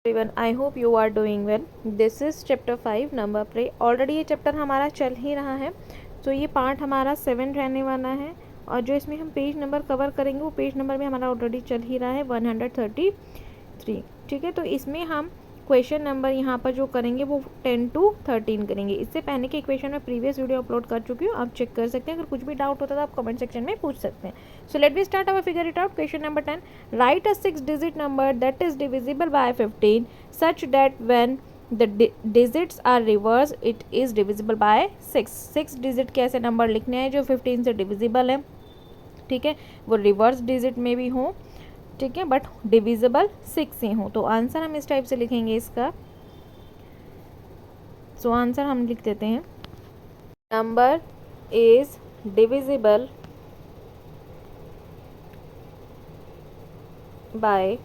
Everyone, I hope you are doing well. This is chapter 5 number play. Already ये chapter हमारा चल ही रहा है, तो ये पार्ट हमारा 7 रहने वाला है। और जो इसमें हम पेज नंबर कवर करेंगे वो पेज नंबर में हमारा ऑलरेडी चल ही रहा है 133। ठीक है, तो इसमें हम क्वेश्चन नंबर यहाँ पर जो करेंगे वो 10 to 13 करेंगे। इससे पहले के इक्वेशन में प्रीवियस वीडियो अपलोड कर चुकी हूँ, आप चेक कर सकते हैं। अगर कुछ भी डाउट होता है तो आप कमेंट सेक्शन में पूछ सकते हैं। So let we start our figure it out. Question number 10, write a 6-digit number that is divisible by 15 such that when the digits are reverse it is divisible by 6। 6 digit के ऐसे number लिखने हैं जो 15 से divisible है, ठीक है, वो रिवर्स डिजिट में भी हो, ठीक है, बट डिविजिबल 6 से हो। तो आंसर हम इस टाइप से लिखेंगे इसका। सो आंसर हम लिख देते हैं, number is divisible by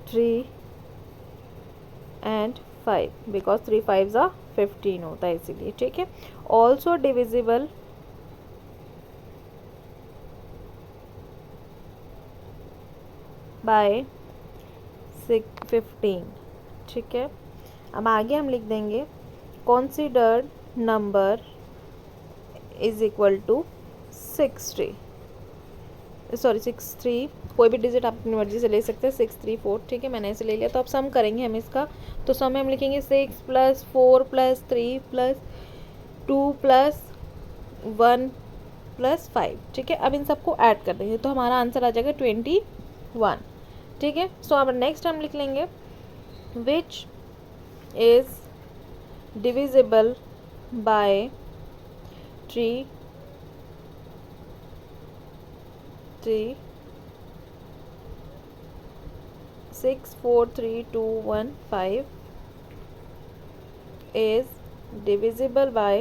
3 and 5 because 3 5 15 होता है इसीलिए, ठीक है। ऑल्सो डिविजिबल बाय 15, ठीक है। अब आगे हम लिख देंगे considered number is equal to 60, sorry 63, कोई भी डिजिट आप अपनी मर्जी से ले सकते हैं, 634, ठीक है, मैंने ऐसे ले लिया। तो अब सम करेंगे हम इसका, तो सम में हम लिखेंगे 6 + 4 + 3 + 2 + 1 + 5, ठीक है। अब इन सबको ऐड कर देंगे तो हमारा आंसर आ जाएगा 21, ठीक है। सो अब नेक्स्ट हम लिख लेंगे विच is divisible by 3 6 4 3 2 1 5 is divisible by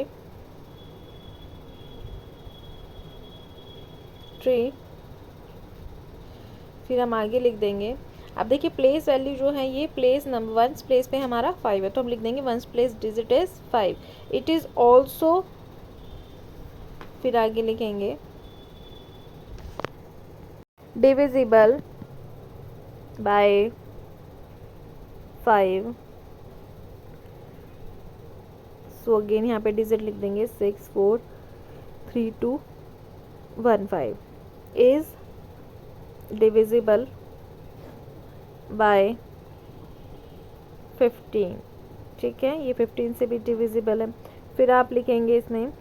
3। फिर हम आगे लिख देंगे, अब देखिए प्लेस वैल्यू जो है ये प्लेस नंबर वंस प्लेस पे हमारा 5 है, तो हम लिख देंगे ones place digit is 5। It is also, फिर आगे लिखेंगे डिविजिबल बाय 5। सो अगेन यहाँ पे डिजिट लिख देंगे 6 4 3 2 1 5 इज डिविजिबल बाय 15, ठीक है, ये 15 से भी डिविजिबल है। फिर आप लिखेंगे इसमें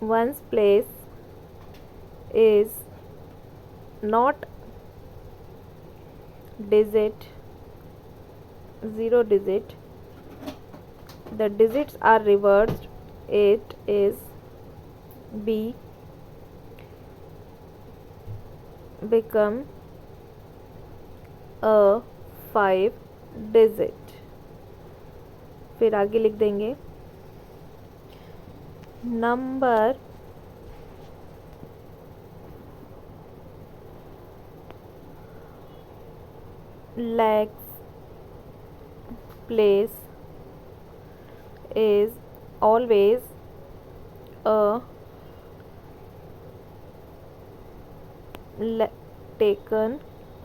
ones place is not digit 0 digit, the digits are reversed, it is b become a 5 digit। फिर आगे लिख देंगे number lakhs place is always a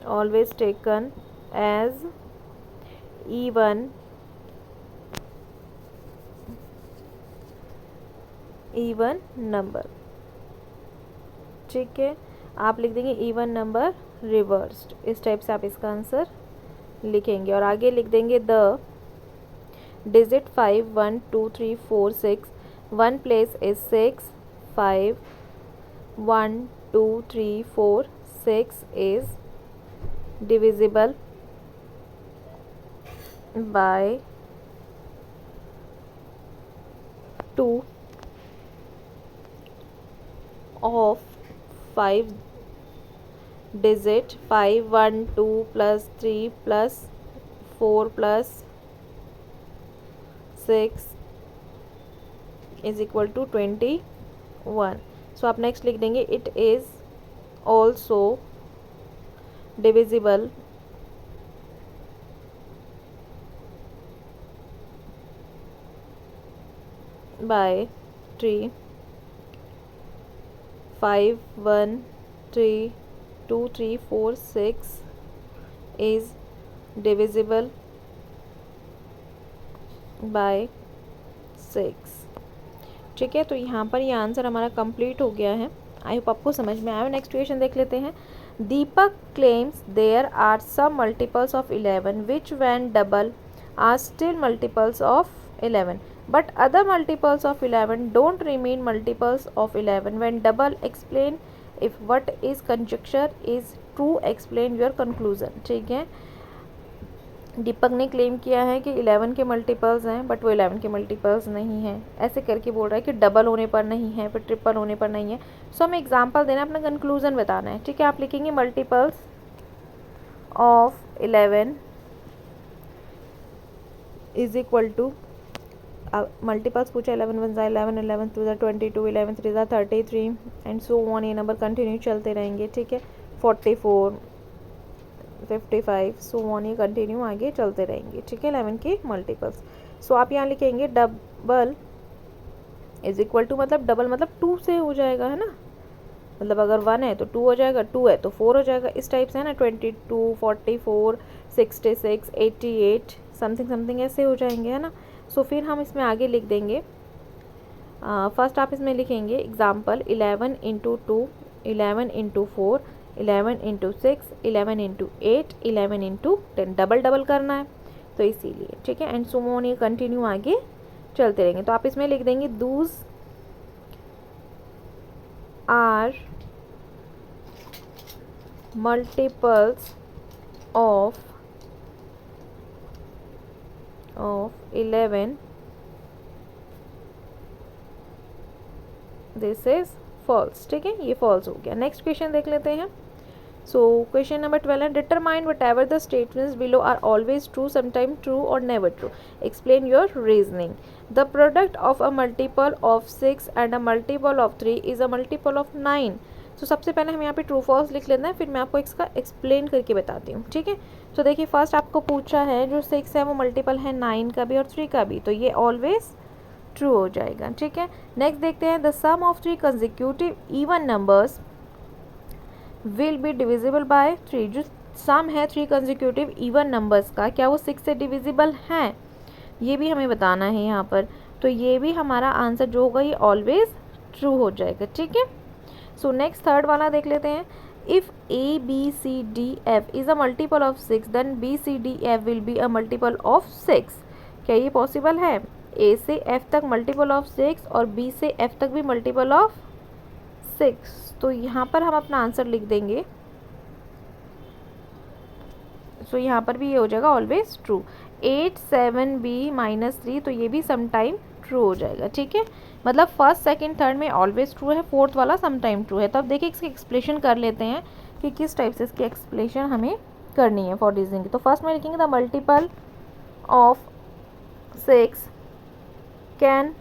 always taken as even number, ठीक है। आप लिख देंगे इवन नंबर रिवर्स्ड, इस टाइप से आप इसका आंसर लिखेंगे। और आगे लिख देंगे the digit 5 1 2 3 4 6 1 place is 6 5 1 2 3 4 6 is divisible bye 2 of 5 digit 5 1 2 + 3 + 4 + 6 is equal to 21। सो आप नेक्स्ट लिख देंगे it is also divisible by 3 5 1 3 2 3 4 6 is divisible by 6। ठीक है, तो यहाँ पर ये आंसर हमारा कंप्लीट हो गया है। आई होप आपको समझ में आया। नेक्स्ट क्वेश्चन देख लेते हैं। Deepak claims there are some multiples of 11 which when double are still multiples of 11 but other multiples of 11 don't remain multiples of 11 when double। explain if what is conjecture is true, explain your conclusion। ठीक है, दीपक ने claim किया है कि 11 के multiples हैं but वो 11 के मल्टीपल्स नहीं हैं, ऐसे करके बोल रहा है कि डबल होने पर नहीं है फिर ट्रिपल होने पर नहीं है। सो हमें एग्जांपल देना है, अपना कंक्लूजन बताना है। ठीक है, आप लिखेंगे multiples of 11 is equal to, multiples पूछा 11 one 11, 11 two 22, 11 three 33 and so on. ये नंबर कंटिन्यू चलते रहेंगे। ठीक है, 44 55 सो ऑन, ये कंटिन्यू आगे चलते रहेंगे। ठीक है, 11 के मल्टीपल्स। सो आप यहाँ लिखेंगे डबल इज इक्वल टू, मतलब डबल मतलब 2 से हो जाएगा, है ना। मतलब अगर 1 है तो 2 हो जाएगा, 2 है तो 4 हो जाएगा, इस टाइप से है ना। 22 44 66 88 समथिंग समथिंग ऐसे हो जाएंगे, है ना। सो फिर हम इसमें आगे लिख देंगे। फर्स्ट आप इसमें लिखेंगे example 11 into 2, 11 into 4, 11 into 6, 11 into 8, 11 into 10। Double double करना है तो इसीलिए। ठीक है, एंड सो ऑन, ये कंटिन्यू आगे चलते रहेंगे। तो आप इसमें लिख देंगे those are multiples of 11, this is false. ठीक है, ये फॉल्स हो गया। नेक्स्ट क्वेश्चन देख लेते हैं। सो क्वेश्चन नंबर 12 है, determine whatever the statements below are always true, sometime true और never true, explain your reasoning. The product of a multiple of 6 and a multiple of 3 is a multiple of 9। तो सबसे पहले हम यहाँ पे true false लिख लेना है, फिर मैं आपको इसका एक्सप्लेन करके बताती हूँ। ठीक है, तो देखिए फर्स्ट आपको पूछा है जो 6 है वो मल्टीपल है 9 का भी और 3 का भी, तो ये ऑलवेज ट्रू हो जाएगा। ठीक है, नेक्स्ट देखते हैं, the sum of 3 consecutive even numbers will be divisible by 3। जो सम है 3 कंसेक्यूटिव इवन नंबर्स का, क्या वो 6 से डिविजिबल हैं, ये भी हमें बताना है यहाँ पर। तो ये भी हमारा आंसर जो होगा ये ऑलवेज ट्रू हो जाएगा। ठीक है, सो नेक्स्ट थर्ड वाला देख लेते हैं। If A B C D F is a multiple of 6 then B C D F will be a multiple of 6। क्या ये पॉसिबल है? ए से एफ तक मल्टीपल ऑफ 6 और बी से एफ तक भी मल्टीपल ऑफ 6। तो यहाँ पर हम अपना आंसर लिख देंगे। सो यहाँ पर भी ये हो जाएगा ऑलवेज ट्रू। 8 7 बी माइनस 3, तो ये भी समटाइम ट्रू हो जाएगा। ठीक है, मतलब फर्स्ट सेकंड थर्ड में ऑलवेज ट्रू है, फोर्थ वाला समटाइम ट्रू है। तो अब देखिए इसकी एक्सप्लेनेशन कर लेते हैं कि किस टाइप से इसकी एक्सप्लेनेशन हमें करनी है फॉर रीजनिंग। तो फर्स्ट में लिखेंगे the multiple of 6 can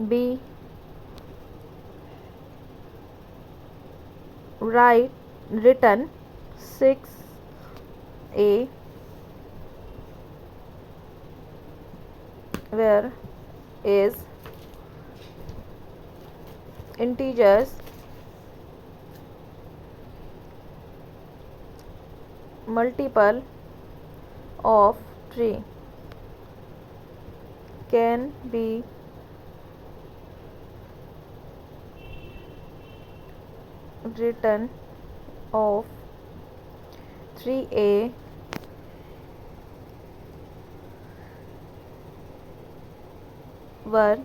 be written 6a where is integers multiple of 3 can be written of 3a where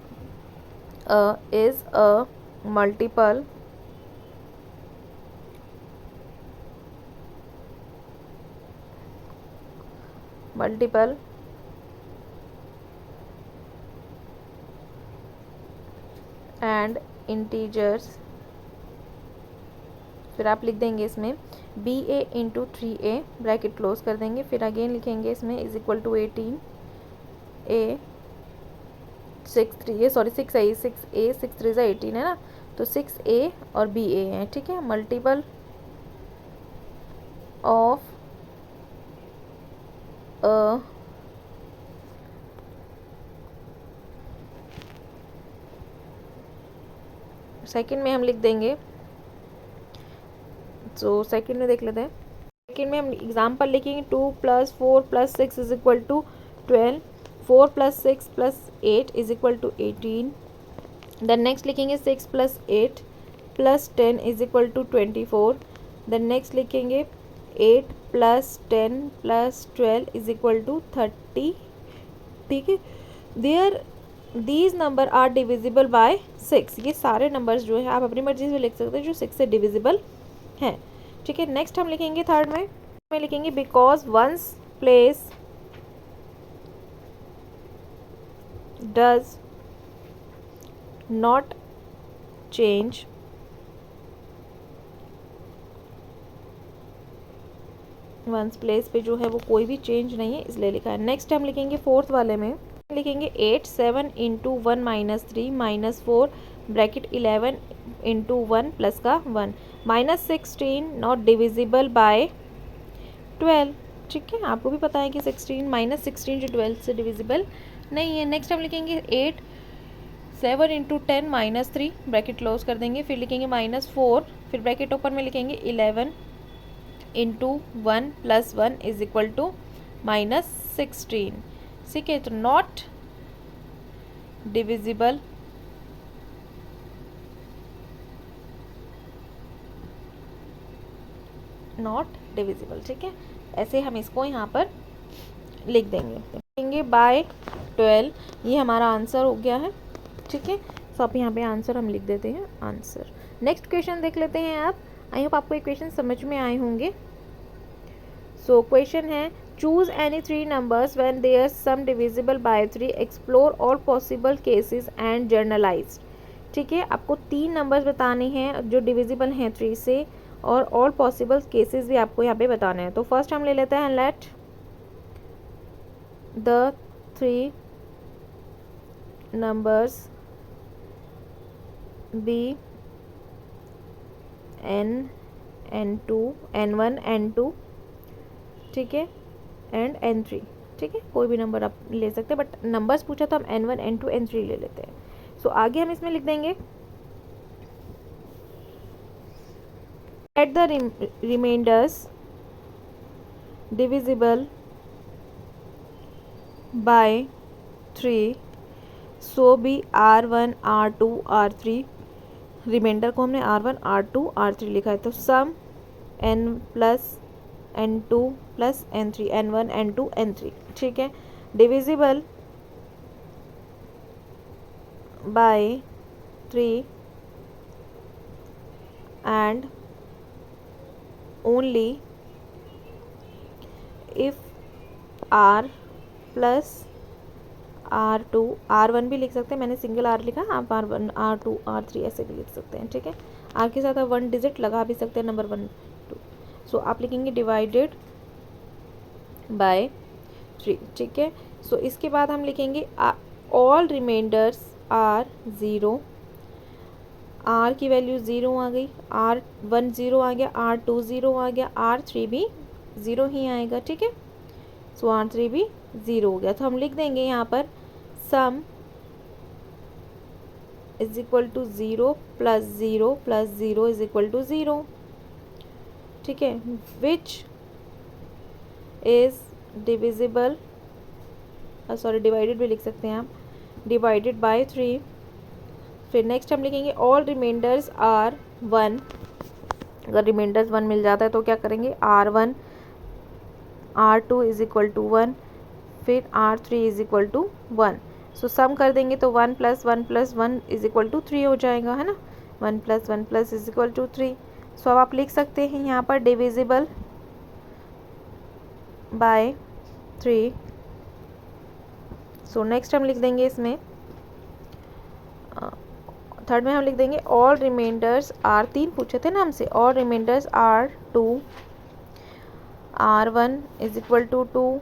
is a multiple and integers। फिर आप लिख देंगे इसमें B A into 3a bracket close कर देंगे। फिर अगेन लिखेंगे इसमें is equal to 18 A 6 3 sorry 6 है 6a 6 3 18 है ना, तो 6a और बी ए है। ठीक है, मल्टीपल ऑफ सेकंड में हम लिख देंगे, सो सेकंड में देख लेते हैं। सेकंड में हम एग्जाम्पल लिखेंगे 2 + 4 + 6 is equal to 12, 4 + 6 + 8 is equal to 18। Then next लिखेंगे 6 + 8 + 10 is equal to 24। Then next लिखेंगे 8 + 10 + 12 इज इक्वल टू 30। ठीक है, there these number are divisible by 6। ये सारे नंबर्स जो है आप अपनी मर्जी से लिख सकते हैं जो 6 से डिविजिबल हैं। ठीक है, नेक्स्ट हम लिखेंगे थर्ड में लिखेंगे because ones place does not change ones place पे जो है वो कोई भी चेंज नहीं है, इसलिए लिखा है। नेक्स्ट हम लिखेंगे फोर्थ वाले में लिखेंगे 8 7 × 1 - 3 - 4 ब्रैकेट 11 × 1 प्लस का 1 -16 नॉट डिविजिबल बाय 12। ठीक है, आपको भी पता है कि 16 जो 12 से डिविजिबल नहीं है। नेक्स्ट हम लिखेंगे 8 7 × 10 - 3 ब्रैकेट क्लोज कर देंगे, फिर लिखेंगे -4, फिर ब्रैकेट ओपन में लिखेंगे 11 × 1 + 1 इज इक्वल टू -16। ठीक है, तो नॉट डिविजिबल ठीक है, ऐसे हम इसको यहाँ पर लिख देंगे बाय 12। ये हमारा आंसर हो गया है। ठीक है, तो आप यहाँ पे आंसर हम लिख देते हैं आंसर। नेक्स्ट क्वेश्चन देख लेते हैं आप। आई होप आपको ये क्वेश्चन समझ में आए होंगे। सो क्वेश्चन है choose any 3 numbers when their sum divisible by 3, explore all possible cases and generalise. ठीक है, आपको 3 नंबर्स बताने हैं जो डिविजिबल हैं 3 से, और ऑल पॉसिबल केसेस भी आपको यहाँ पे बताने हैं। तो फर्स्ट हम ले लेते हैं let the 3 numbers B n2 n1 n2, ठीक है, एंड n3। ठीक है, कोई भी नंबर आप ले सकते हैं, बट नंबर्स पूछा तो हम n1 n2 n3 ले लेते हैं। सो आगे हम इसमें लिख देंगे at the remainders divisible by 3, so भी r1 r2 r3। रिमाइंडर को हमने r1 r2 r3 लिखा है, तो सम n + n2 + n3 n1 n2 n3। ठीक है, divisible by 3 and only if r + r2 r1 भी लिख सकते हैं, मैंने सिंगल r लिखा, आप r1 r2 r3 ऐसे भी लिख सकते हैं। ठीक है, r के साथ आप 1 डिजिट लगा भी सकते हैं, नंबर 1 2। सो आप लिखेंगे डिवाइडेड बाय 3। ठीक है, सो इसके बाद हम लिखेंगे ऑल रिमाइंडर्स आर 0। r की वैल्यू 0 आ गई, r1 0 आ गया, r2 0 आ गया, r3 भी 0 ही आएगा। ठीक है, सो r3 भी 0 हो गया। तो हम लिख देंगे यहाँ पर sum is equal to 0 + 0 + 0 is equal to 0। ठीक है, which is divisible, sorry divided भी लिख सकते हैं आप, डिवाइडेड बाय 3। फिर नेक्स्ट हम लिखेंगे ऑल रिमाइंडर्स आर 1। अगर रिमाइंडर्स 1 मिल जाता है तो क्या करेंगे, r1 r2 is equal to 1, फिर r3 इज इक्वल टू 1। सो सम कर देंगे तो 1 + 1 + 1 इज इक्वल टू 3 हो जाएगा, है ना, 1 + 1 + इज इक्वल टू 3। सो अब आप लिख सकते हैं यहाँ पर डिविजिबल बाय 3। सो नेक्स्ट हम लिख देंगे इसमें थर्ड में हम लिख देंगे ऑल रिमाइंडर्स आर, 3 पूछे थे ना हमसे, all remainders are 2, r1 is equal to 2,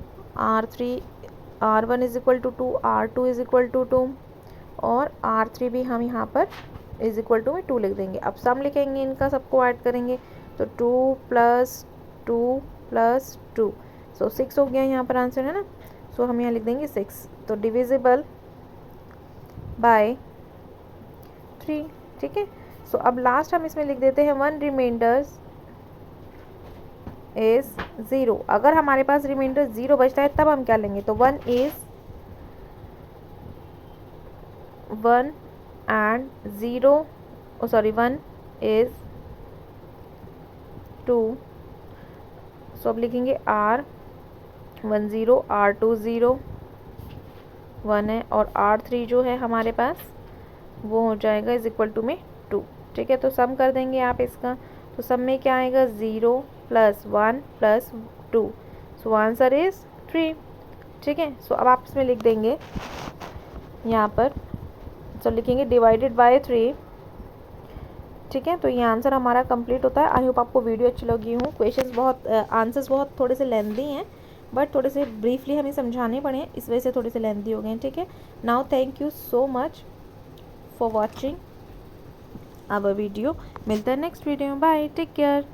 r1 is equal to 2, r2 is equal to 2, और r3 भी हम यहाँ पर इज इक्वल टू में 2 लिख देंगे। अब सम लिखेंगे, इनका सबको ऐड करेंगे, तो 2 + 2 + 2, सो 6 हो गया यहाँ पर आंसर, है ना। सो हम यहाँ लिख देंगे 6। तो डिविजिबल बाय 3। ठीक है, सो अब लास्ट हम इसमें लिख देते हैं 1 रिमाइंडर्स इज 0। अगर हमारे पास रिमाइंडर 0 बचता है तब हम क्या लेंगे, तो 1 इज 1 एंड 0, सॉरी 1 इज 2। सो अब लिखेंगे R1 0, R2 0 1 है, और R3 जो है हमारे पास वो हो जाएगा इज इक्वल टू में 2। ठीक है, तो सम कर देंगे आप इसका, तो सम में क्या आएगा 0 + 1 + 2, सो आंसर इज 3। ठीक है, सो अब आप इसमें लिख देंगे यहाँ पर, सो लिखेंगे डिवाइडेड बाय 3। ठीक है, तो ये आंसर हमारा कंप्लीट होता है। आई होप आपको वीडियो अच्छी लगी हो। क्वेश्चंस बहुत आंसर्स बहुत थोड़े से लेंदी हैं, बट थोड़े से ब्रीफली हमें समझाने पड़े हैं, इस वजह से थोड़े से लेंदी हो गए हैं। ठीक है, now thank you so much for watching our video. मिलते हैं नेक्स्ट वीडियो में। Bye, take care.